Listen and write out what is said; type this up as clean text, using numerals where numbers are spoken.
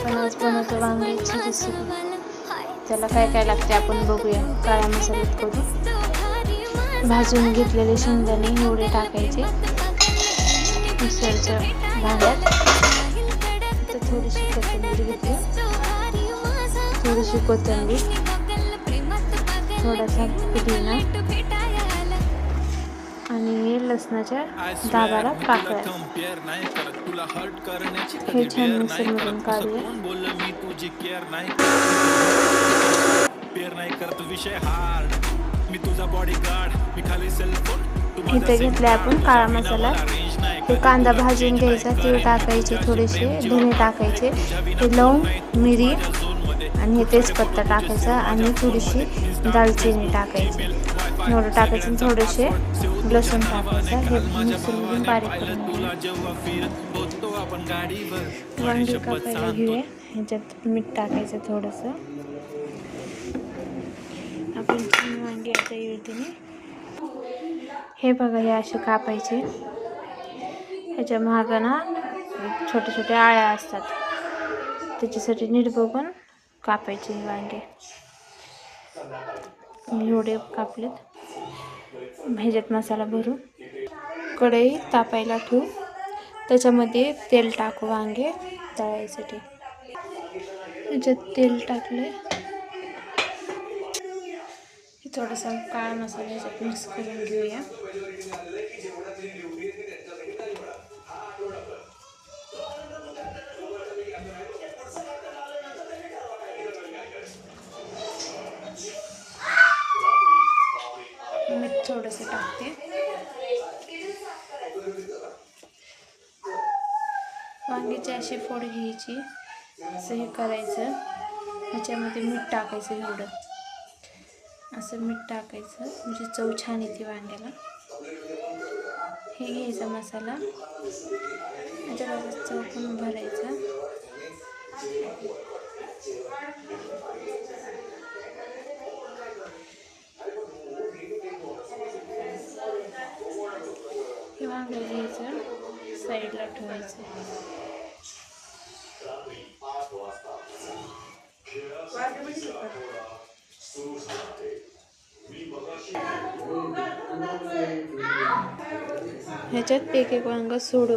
आपण आज बनवतो वांग्याची रेसिपी. त्याला काय काय लागते आपण बघूया. काळ्या मसाल्यात करू. भाजून घेतलेले शेंगदाणे एवढे टाकायचे मिक्सरच्या भांड्यात. तर थोडीशी कोथिंबीर घेतली, थोडीशी कोथिंबीर, थोडासा पुदिना आणि लसणाच्या 10-12 पाकळ्या. हे छान मिक्सरमधून काढूया. इथे घेतले आपण काळा मसाला. ते कांदा भाजून घ्यायचा, तीळ टाकायचे, थोडेसे धने टाकायचे, ते लवंग, मिरी आणि हे तेजपत्ता टाकायचा आणि थोडीशी दालचिनी टाकायची. एवढं टाकायचं आणि थोडेसे लसूण टाकायचं. हे मिक्सरमधून बारीक करून वांगी कापायला घेऊया. ह्याच्यात मीठ टाकायचं थोडंसं. आपण छान वांगी आता येळतीने हे बघा, हे असे कापायचे. ह्याच्या मागं ना छोटे छोटे आळ्या असतात, त्याच्यासाठी नीट बघून कापायचे वांगे. एवढे कापलेत. ह्याच्यात मसाला भरू. कढई तापायला ठेवू, त्याच्यामध्ये तेल टाकू वांगे तळायसाठी. ह्याच्यात तेल टाकले. थोडासा काळा मसाला ह्याच्यात मिक्स करून घेऊया. मीठ थोडंसं टाकते. वांग्याची अशी फोड घ्यायची, असं हे करायचं. ह्याच्यामध्ये मीठ टाकायचं, एवढं असं मीठ टाकायचं म्हणजे चव छान येते वांग्याला. हे घ्यायचा मसाला, ह्याच्यात चव पण भरायचा. हे वांगं घ्यायचं, साईडला ठेवायचं. ह्याच्यात एक एक वांग सोडू.